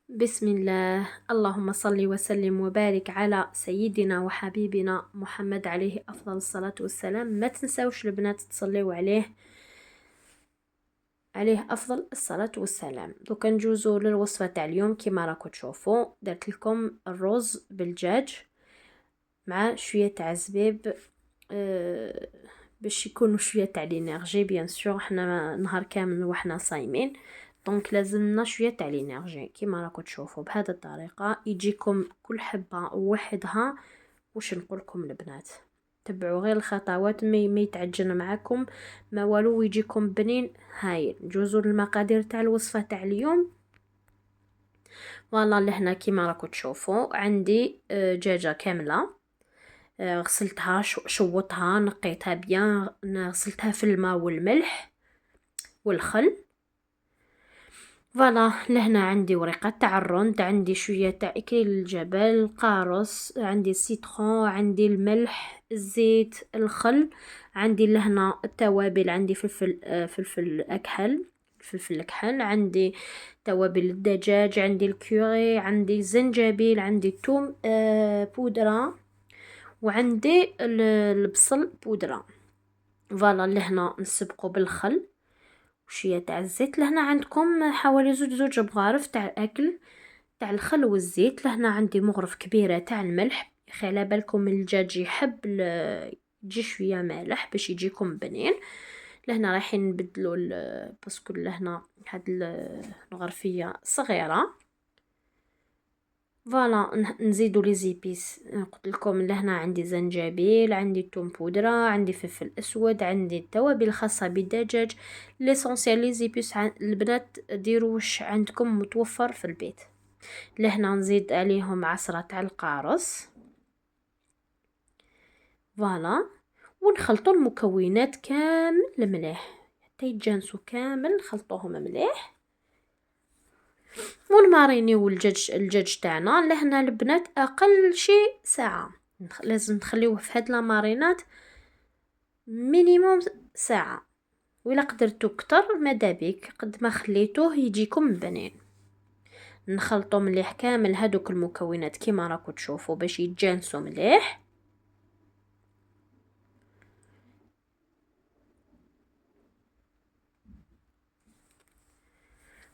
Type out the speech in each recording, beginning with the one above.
بسم الله. اللهم صل وسلم وبارك على سيدنا وحبيبنا محمد عليه أفضل الصلاة والسلام. ما تنساوش البنات تصليو عليه أفضل الصلاة والسلام. دوكا نجوزو للوصفة تاع اليوم. كيما راكو تشوفوا درت لكم الرز بالدجاج مع شوية تاع زبيب باش يكونوا شويه تاع لينيرجي. بيان سور حنا نهار كامل وحنا صايمين، دونك لازمنا شويه تاع لينيرجي. كيما راكم تشوفوا بهذه الطريقه يجيكم كل حبه وحدها. واش نقولكم البنات، تبعوا غير الخطوات، ما يتعجن معكم ما والو، ويجيكم بنين هايل. جوزوا المقادير تاع الوصفه تاع اليوم. فوالا لهنا كيما راكم تشوفوا عندي دجاجه كامله. غسلتها شوطها نقيتها بيان، غسلتها في الماء والملح والخل. فوالا لهنا عندي ورقه تاع الرند، عندي شويه تاع اكليل الجبل، قارص، عندي سيترون، عندي الملح، الزيت، الخل، عندي لهنا التوابل، عندي فلفل اكحل، فلفل اكحل، عندي توابل الدجاج، عندي الكوري، عندي زنجبيل، عندي توم بودره، وعندي البصل بودرة. فوالا لهنا نسبقو بالخل وشويه تاع الزيت. لهنا عندكم حوالي زوج بغارف تاع الاكل تاع الخل والزيت. لهنا عندي مغرف كبيره تاع الملح، خلي بالكم الدجاج يحب يجي شويه مالح باش يجيكم بنين. لهنا رايحين نبدلوا باسكو لهنا هاد الغرفيه صغيره. فوالا نزيدو لي زيبيس. قلت لكم لهنا عندي زنجبيل، عندي توم بودره، عندي فلفل اسود، عندي التوابل الخاصه بالدجاج. ليسونسيال لي زيبيس البنات ديروا واش عندكم متوفر في البيت. لهنا نزيد عليهم عصره تاع القارص. فوالا ونخلطوا المكونات كامل مليح حتى يتجانسوا كامل، نخلطوهم مليح ونمارينيو الدجاج تاعنا. لهنا البنات اقل شيء ساعه لازم نخليوه في هاد لامارينات مينيموم ساعه، ولا قدرتو كتر ماذا بيك، قد ما خليتوه يجيكم بنين. نخلطو مليح كامل هادوك المكونات كيما راكو تشوفوا باش يتجانسوا مليح.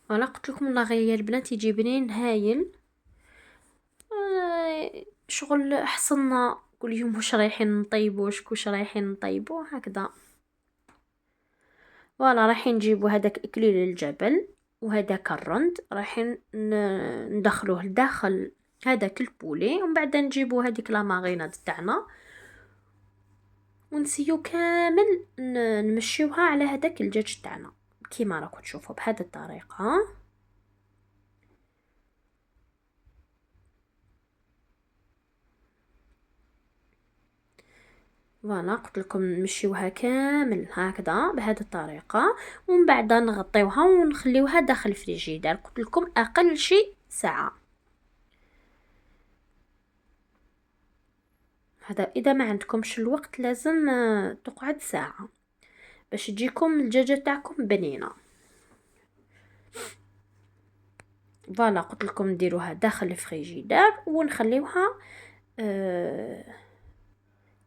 ولا قلت لكم الله غير البنات يجي بنين هايل. شغل حصلنا كل يوم واش رايحين نطيبوا، واش رايحين نطيبوا هكذا. فوالا رايحين نجيبوا هذاك اكليل الجبل وهذاك الرند، رايحين ندخلوه لداخل هذاك البولي، ومن بعد نجيبوا هذيك لا ماريناد تاعنا ونسيو كامل نمشيوها على هذاك الدجاج تاعنا كيما راكم تشوفوا بهذه الطريقه. فوالا قلت لكم نمشيوها كامل هكذا بهذه الطريقه، ومن بعد نغطيوها ونخليوها داخل الفريجيدير. قلت لكم اقل شيء ساعه. هذا اذا ما عندكمش الوقت لازم تقعد ساعه باش تجيكم الدجاجه تاعكم بنينه. فوالا قلت لكم نديروها داخل الفريجيدير ونخليوها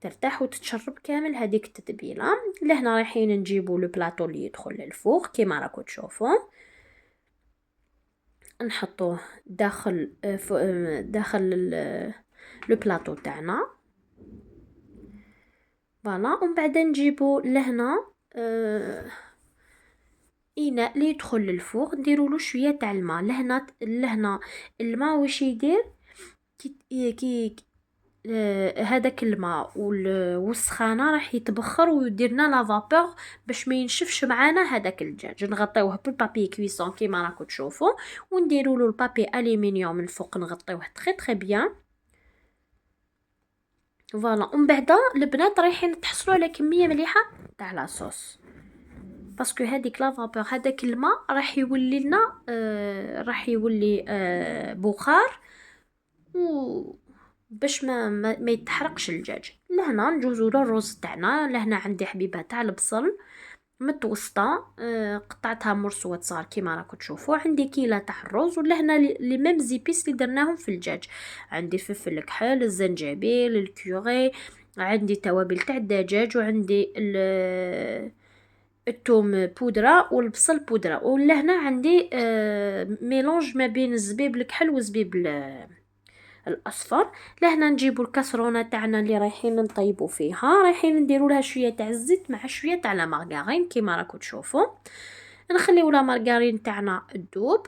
ترتاح وتتشرب كامل هذيك التتبيله. لهنا رايحين نجيبوا لو بلاطو اللي يدخل للفوق كيما راكم تشوفوا، نحطوه داخل لو بلاطو تاعنا. فوالا ومن بعد نجيبو لهنا اناء اللي يدخل للفوق، نديروا له شويه تاع الماء. لهنا الماء واش يدير كي هذاك الماء والسخانه راح يتبخر ويدير لنا لا فابور باش ما ينشفش معانا هذاك الدجاج. نغطيوه بالبابي كويسون كيما راكم تشوفوا، ونديروا له البابي الومنيوم من الفوق، نغطيوه تري بيان. فوالا ومن بعد البنات رايحين تحصلوا على كميه مليحه تاع لاصوص، باسكو هذيك لا فابور هذاك الماء راح يولي لنا راح يولي بخار و باش ما يتحرقش الدجاج. لهنا نجوزو للرز تاعنا. لهنا عندي حبيبه تاع البصل، متوسطة، قطعتها مرصوات صغار كيما راكم تشوفوا. عندي كيلة تاع الرز، ولا هنا لي ميم زيبيس اللي درناهم في الدجاج. عندي الفلفل الكحل، الزنجبيل، الكوري، عندي توابل تاع الدجاج، وعندي الثوم بودرة والبصل بودرة. ولا هنا عندي ميلونج ما بين الزبيب الكحل والزبيب الاصفر. لهنا نجيبوا الكاسرونه تاعنا اللي رايحين نطيبوا فيها، رايحين نديروا لها شويه تاع الزيت مع شويه تاع لا مارغرين كيما راكم تشوفوا. نخليو لا مارغرين تاعنا تذوب.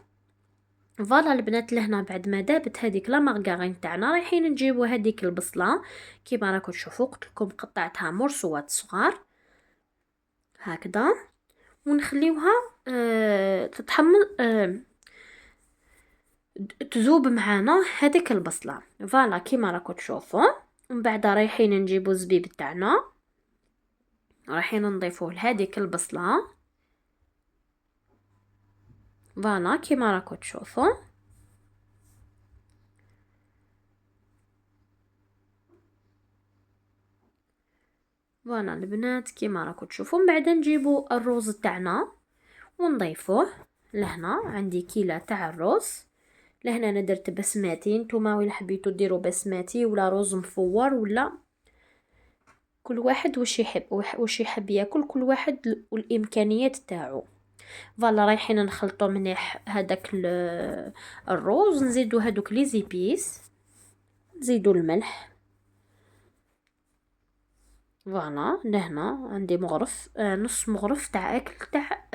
فوالا البنات، لهنا بعد ما دابت هذيك لا مارغرين تاعنا، رايحين نجيبوا هذيك البصله كيما راكم تشوفوا. قلت لكم قطعتها مرصوات صغار هكذا، ونخليوها تتحمر، تذوب معانا هذيك البصله. فوالا كيما راكم تشوفوا. ومن بعد رايحين نجيبوا الزبيب تاعنا، رايحين نضيفوه لهذيك البصله. فوالا كيما راكم تشوفوا. فوالا البنات كيما راكم تشوفوا. من بعد نجيبوا الرز تاعنا ونضيفوه. لهنا عندي كيلة تاع الرز. لهنا انا درت بسماتي، نتوما ولا حبيتو ديروا بسماتي ولا رز مفور، ولا كل واحد واش يحب ياكل، كل واحد والامكانيات تاعو. فوالا رايحين نخلطوا مليح هذاك الرز، نزيدوا هذوك لي زيبيس، نزيدوا الملح. فوالا لهنا عندي مغرف، نص مغرف تاع اكل تاع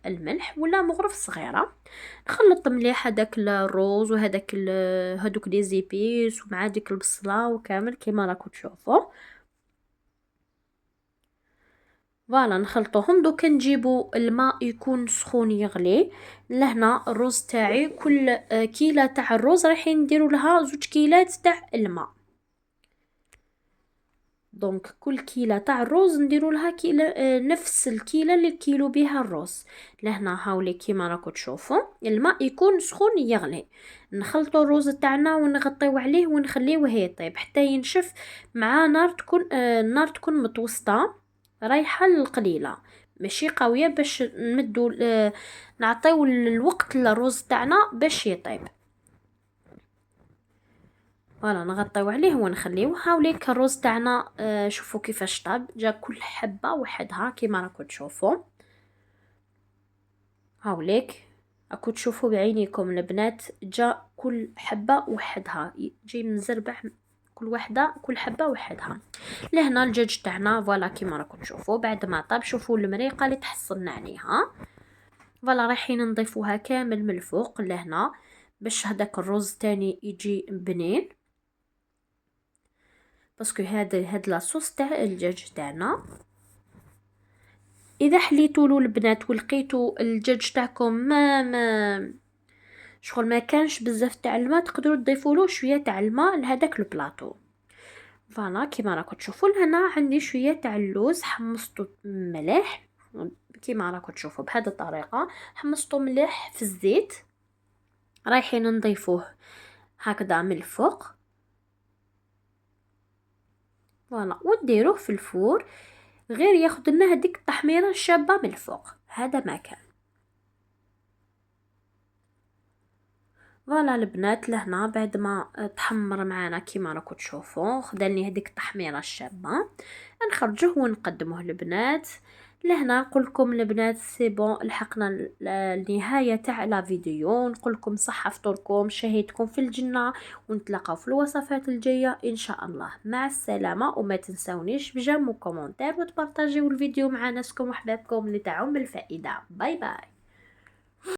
الملح، ولا مغرف صغيره. نخلط مليح هذاك الرز وهذاك هذوك لي زيبيس ومع ديك البصله وكامل كيما راكم تشوفوا. فوالا نخلطوهم. دوكا نجيبوا الماء يكون سخون يغلي. لهنا الرز تاعي كل كيلة تاع الرز رايحين نديروا لها 2 كيلات تاع الماء. دونك كل كيلة تاع الرز نديروا لها كيلة، نفس الكيلة اللي كيلو بها الرز. لهنا هاولي كيما راكم تشوفوا الماء يكون سخون يغلي. نخلطوا الرز تاعنا ونغطيو عليه ونخليوه يطيب حتى ينشف مع نار تكون، النار تكون متوسطه رايحه للقليله، ماشي قويه، باش نمدوا نعطيو الوقت للرز تاعنا باش يطيب. فوالا نغطيو عليه ونخليوه. هاوليك الرز تاعنا، شوفوا كيفاش طاب، جا كل حبه وحدها كيما راكم تشوفوا. هاوليك راكم تشوفوا بعينيكم البنات، جا كل حبه وحدها، يجي مزربع كل وحده كل حبه وحدها. لهنا الدجاج تاعنا فوالا كيما راكم تشوفوا بعد ما طاب. شوفوا المريقه اللي تحصلنا عليها. فوالا رايحين نضيفوها كامل من الفوق لهنا باش هذاك الرز تاني يجي بنين، باسكو هاد لاصوص تاع الدجاج تاعنا. اذا حليتوا البنات ولقيتوا الدجاج تاعكم ما شغل ما كانش بزاف تاع الماء، تقدروا تضيفوا له شويه تاع الماء لهداك البلاطو. فوالا كيما راكم تشوفوا. هنا عندي شويه تاع اللوز حمصته مليح كيما راكم تشوفوا بهذه الطريقه. حمصته مليح في الزيت، رايحين نضيفوه هكذا من الفوق. فوالا وديروه في الفور، غير ياخذ لنا هذيك التحميره الشابه من الفوق. هذا ما كان. فوالا البنات لهنا بعد ما تحمر معانا كيما راكم تشوفوا، خدالني هذيك التحميره الشابه، نخرجوه ونقدموه البنات. لهنا نقول لكم البنات سي بون، لحقنا النهايه تاع لا فيديو. نقول لكم صحه فطوركم، شهيتكم في الجنه، ونتلاقاو في الوصفات الجايه ان شاء الله. مع السلامه، وما تنسونيش بجيم وكومونتير وتبارطاجيو الفيديو مع ناسكم وحبابكم اللي تاعهم بالفائده. باي باي.